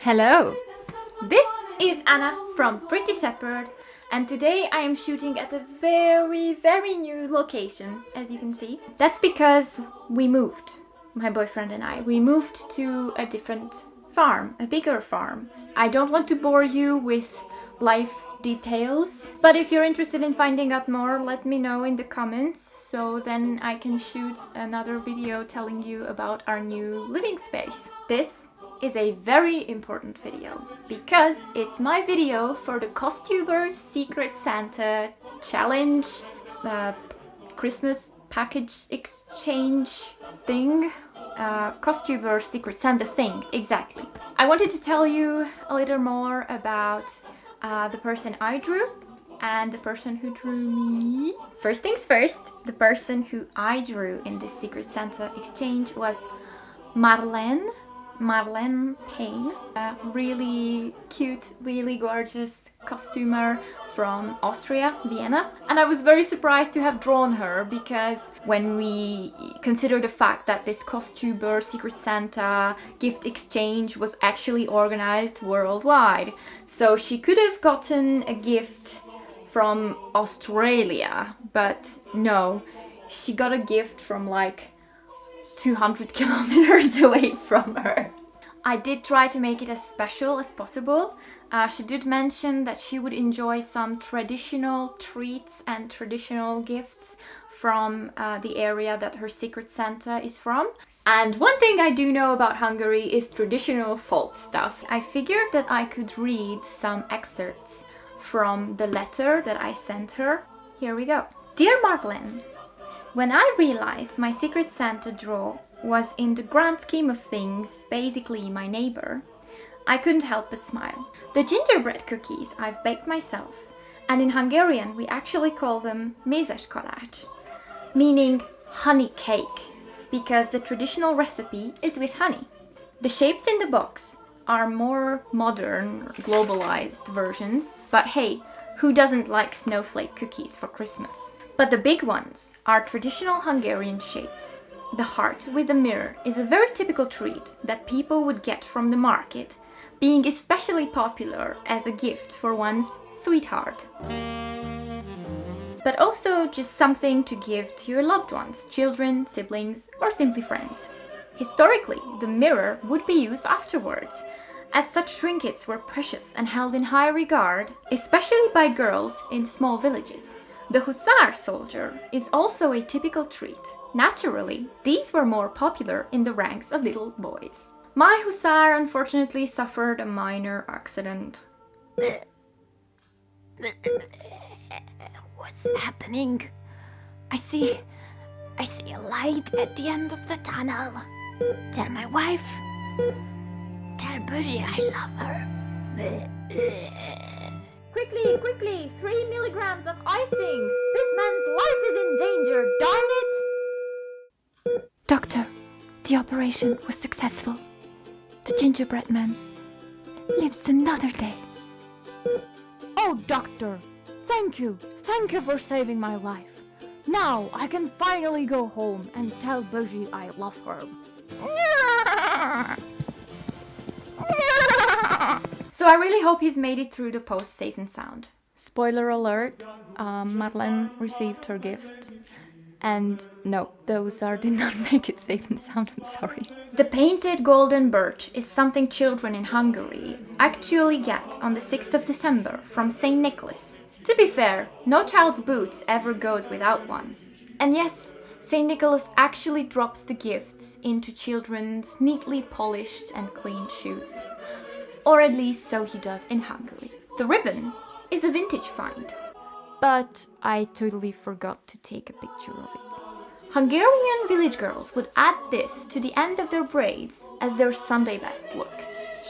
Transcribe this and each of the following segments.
Hello! This is Anna from PrettyShepherd, and today I am shooting at a very new location, as you can see. That's because we moved, my boyfriend and I. We moved to a different farm, a bigger farm. I don't want to bore you with life details, but if you're interested in finding out more, let me know in the comments, so then I can shoot another video telling you about our new living space. This is a very important video because it's my video for the Costuber Secret Santa challenge, Christmas package exchange thing. Costuber Secret Santa thing, exactly. I wanted to tell you a little more about the person I drew and the person who drew me. First things first, the person who I drew in this Secret Santa exchange was Marlene Pein, a really cute, really gorgeous costumer from Austria, Vienna. And I was very surprised to have drawn her because when we consider the fact that this Costuber Secret Santa gift exchange was actually organized worldwide. So she could have gotten a gift from Australia, but no, she got a gift from like 200 kilometers away from her. I did try to make it as special as possible. She did mention that she would enjoy some traditional treats and traditional gifts from the area that her Secret Santa is from. And one thing I do know about Hungary is traditional folk stuff. I figured that I could read some excerpts from the letter that I sent her. Here we go. Dear Marlene, when I realized my Secret Santa draw was in the grand scheme of things basically my neighbor, I couldn't help but smile. The gingerbread cookies I've baked myself, and in Hungarian we actually call them mézes kalács, meaning honey cake, because the traditional recipe is with honey. The shapes in the box are more modern, globalized versions, but hey, who doesn't like snowflake cookies for Christmas? But the big ones are traditional Hungarian shapes. The heart with the mirror is a very typical treat that people would get from the market, being especially popular as a gift for one's sweetheart. But also just something to give to your loved ones, children, siblings, or simply friends. Historically, the mirror would be used afterwards, as such trinkets were precious and held in high regard, especially by girls in small villages. The hussar soldier is also a typical treat. Naturally, these were more popular in the ranks of little boys. My hussar unfortunately suffered a minor accident. What's happening? I see a light at the end of the tunnel. Tell my wife. Tell Bougie I love her. Quickly, 3 milligrams of icing! This man's life is in danger, darn it! Doctor, the operation was successful. The gingerbread man lives another day. Oh, doctor, thank you for saving my life. Now I can finally go home and tell Bougie I love her. So I really hope he's made it through the post safe and sound. Spoiler alert, Marlene received her gift. And no, the hussar did not make it safe and sound, I'm sorry. The painted golden birch is something children in Hungary actually get on the 6th of December from St. Nicholas. To be fair, no child's boots ever goes without one. And yes, St. Nicholas actually drops the gifts into children's neatly polished and clean shoes. Or at least so he does in Hungary. The ribbon is a vintage find, but I totally forgot to take a picture of it. Hungarian village girls would add this to the end of their braids as their Sunday best look.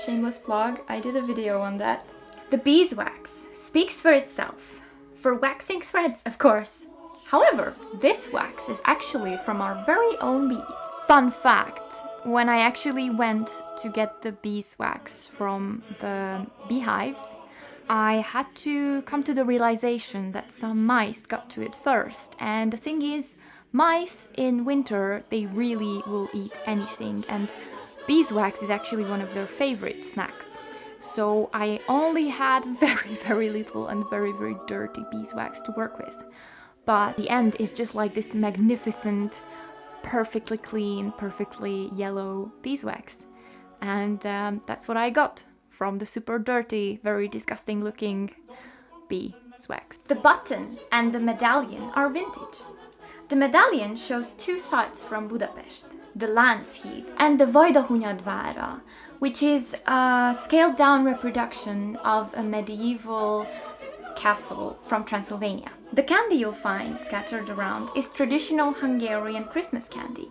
Shameless plug, I did a video on that. The beeswax speaks for itself. For waxing threads, of course. However, this wax is actually from our very own bees. Fun fact, when I actually went to get the beeswax from the beehives, I had to come to the realization that some mice got to it first. And the thing is, mice in winter, they really will eat anything, and beeswax is actually one of their favorite snacks. so I only had very little and very dirty beeswax to work with. But the end is just like this magnificent, perfectly clean, perfectly yellow beeswax. And that's what I got from the super dirty, very disgusting looking beeswax. The button and the medallion are vintage. The medallion shows two sights from Budapest, the Lánchíd and the Vajdahunyadvára, which is a scaled down reproduction of a medieval castle from Transylvania. The candy you'll find scattered around is traditional Hungarian Christmas candy.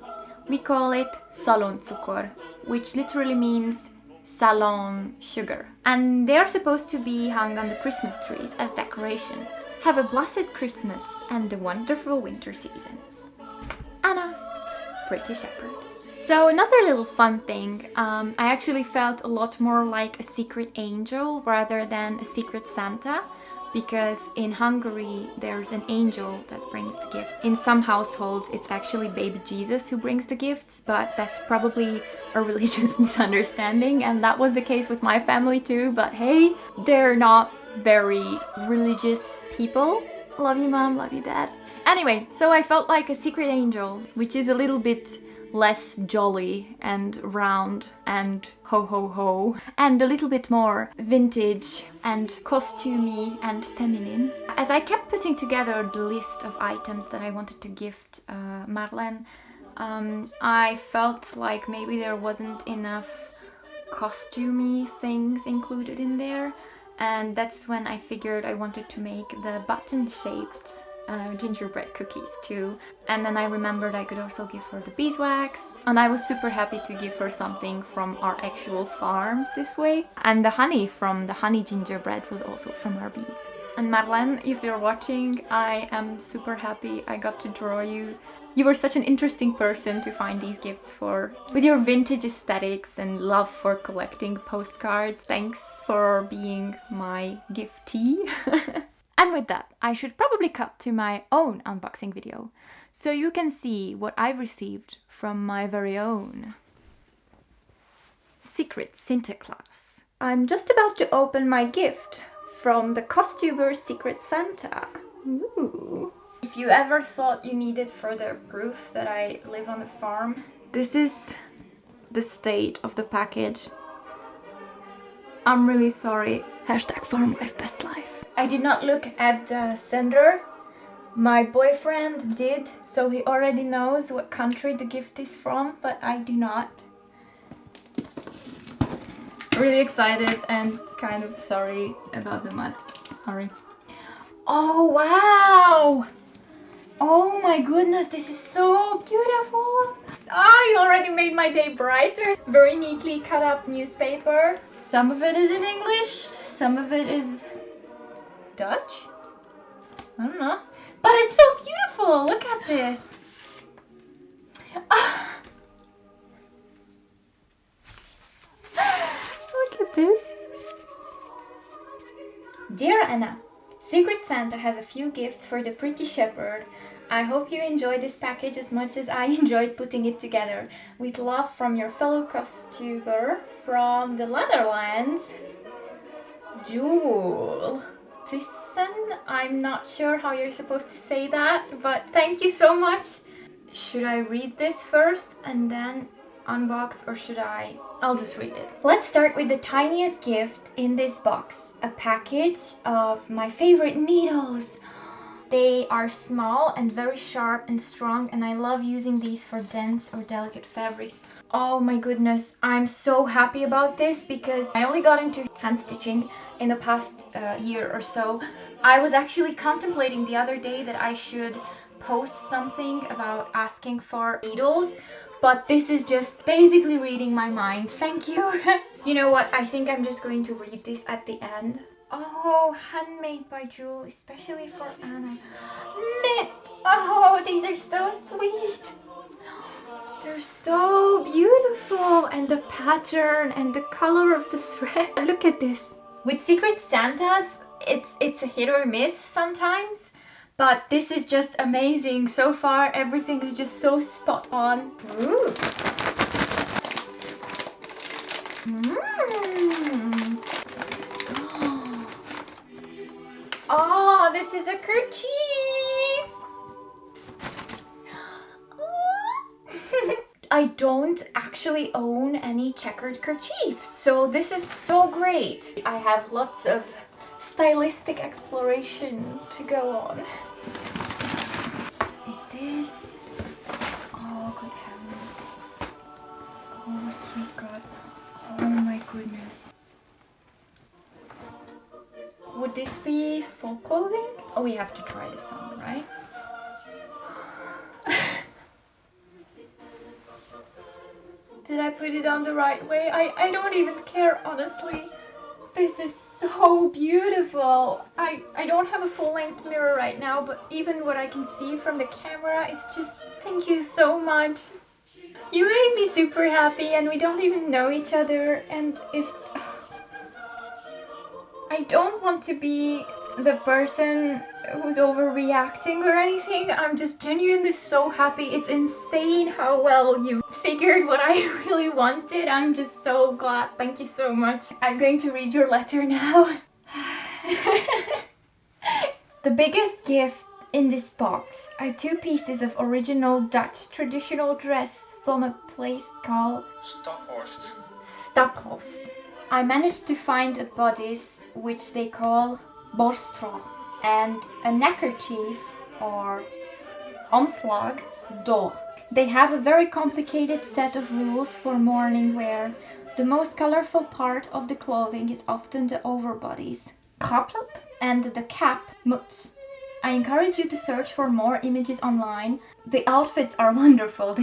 We call it szaloncukor, which literally means salon sugar. And they are supposed to be hung on the Christmas trees as decoration. Have a blessed Christmas and a wonderful winter season. Anna, Pretty Shepherd. So another little fun thing, I actually felt a lot more like a secret angel rather than a secret Santa, because in Hungary there's an angel that brings the gift. In some households it's actually baby Jesus who brings the gifts, but that's probably a religious misunderstanding, and that was the case with my family too, but hey, they're not very religious people. Love you mom, love you dad. Anyway, so I felt like a secret angel, which is a little bit less jolly and round and ho ho ho, and a little bit more vintage and costumey and feminine. As I kept putting together the list of items that I wanted to gift Marlene, I felt like maybe there wasn't enough costumey things included in there, and that's when I figured I wanted to make the button-shaped gingerbread cookies too. And then I remembered I could also give her the beeswax, and I was super happy to give her something from our actual farm this way. And the honey from the honey gingerbread was also from our bees. And Marlene, if you're watching, I am super happy I got to draw you. You were such an interesting person to find these gifts for. With your vintage aesthetics and love for collecting postcards, thanks for being my giftee. And with that, I should probably cut to my own unboxing video, so you can see what I've received from my very own Secret Sinterklaas. I'm just about to open my gift from the Costuber Secret Santa. Ooh. If you ever thought you needed further proof that I live on a farm, this is the state of the package. I'm really sorry. Hashtag farm life, best life. I did not look at the sender. My boyfriend did, so he already knows what country the gift is from, but I do not. Really excited and kind of sorry about the mud. Sorry. Oh wow! Oh my goodness, this is so beautiful! I already made my day brighter. Very neatly cut up newspaper. Some of it is in English, some of it is Dutch? I don't know. But it's so beautiful! Look at this! Ah. Look at this! Dear Anna, Secret Santa has a few gifts for the Pretty Shepherd. I hope you enjoy this package as much as I enjoyed putting it together. With love from your fellow costuber from the Netherlands, Juul Thjissen. I'm not sure how you're supposed to say that, but thank you so much. Should I read this first and then unbox, or should I? I'll just read it. Let's start with the tiniest gift in this box. A package of my favorite needles. They are small and very sharp and strong, and I love using these for dense or delicate fabrics. Oh my goodness, I'm so happy about this because I only got into hand stitching in the past year or so. I was actually contemplating the other day that I should post something about asking for needles, but this is just basically reading my mind. Thank you. You know what? I think I'm just going to read this at the end. Oh, handmade by Juul, especially for Anna. Mitts! Oh, these are so sweet. They're so beautiful, and the pattern and the color of the thread. Look at this. With Secret Santas, it's a hit or miss sometimes, but this is just amazing. So far, everything is just so spot on. Ooh. this is a kerchief! I don't actually own any checkered kerchiefs, so this is so great. I have lots of stylistic exploration to go on. Is this... Oh, good heavens. Oh, sweet God. Oh my goodness. Would this be full clothing? Oh, we have to try this on, right? Did I put it on the right way? I don't even care, honestly. This is so beautiful. I don't have a full-length mirror right now, but even what I can see from the camera, it's just... Thank you so much. You made me super happy and we don't even know each other, and it's... I don't want to be the person who's overreacting or anything. I'm just genuinely so happy. It's insane how well you figured what I really wanted. I'm just so glad. Thank you so much. I'm going to read your letter now. The biggest gift in this box are 2 pieces of original Dutch traditional dress from a place called Staphorst. I managed to find a bodice which they call borstro, and a neckerchief or omslag door. They have a very complicated set of rules for morning wear. The most colorful part of the clothing is often the overbodies, kraplap, and the cap, muts. I encourage you to search for more images online. The outfits are wonderful,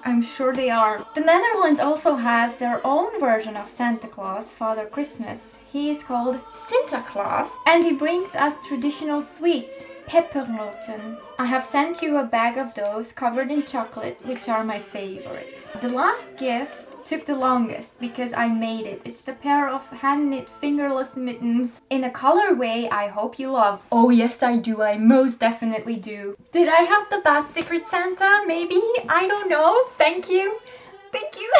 I'm sure they are. The Netherlands also has their own version of Santa Claus, Father Christmas. He is called Sinterklaas and he brings us traditional sweets, pepernoten. I have sent you a bag of those covered in chocolate, which are my favorites. The last gift took the longest because I made it. It's the pair of hand-knit fingerless mittens in a colorway I hope you love. Oh yes I do, I most definitely do. Did I have the best Secret Santa? Maybe? I don't know. Thank you. Thank you.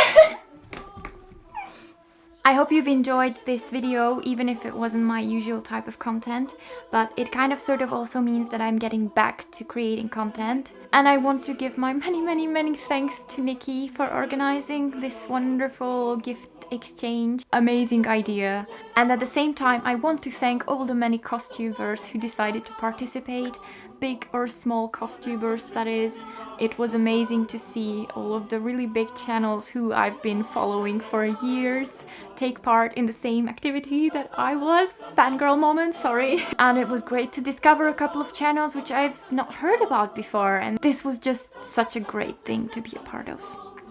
I hope you've enjoyed this video, even if it wasn't my usual type of content, but it kind of sort of also means that I'm getting back to creating content. And I want to give my many thanks to Nikki for organizing this wonderful gift exchange. Amazing idea. And at the same time, I want to thank all the many costumers who decided to participate, big or small costumers that is. It was amazing to see all of the really big channels who I've been following for years take part in the same activity that I was. Fangirl moment, sorry. And it was great to discover a couple of channels which I've not heard about before, and this was just such a great thing to be a part of.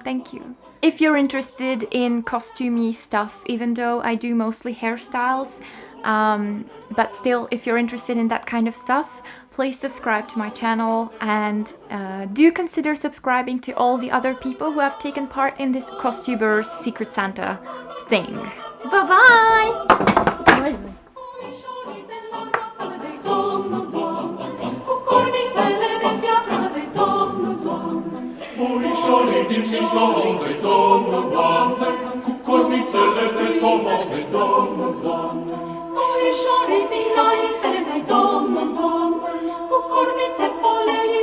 Thank you. If you're interested in costumey stuff, even though I do mostly hairstyles, but still, if you're interested in that kind of stuff, please subscribe to my channel and do consider subscribing to all the other people who have taken part in this Costuber's Secret Santa thing. Bye bye! Dinainte de Domnul, Doamne, cu cornițe polei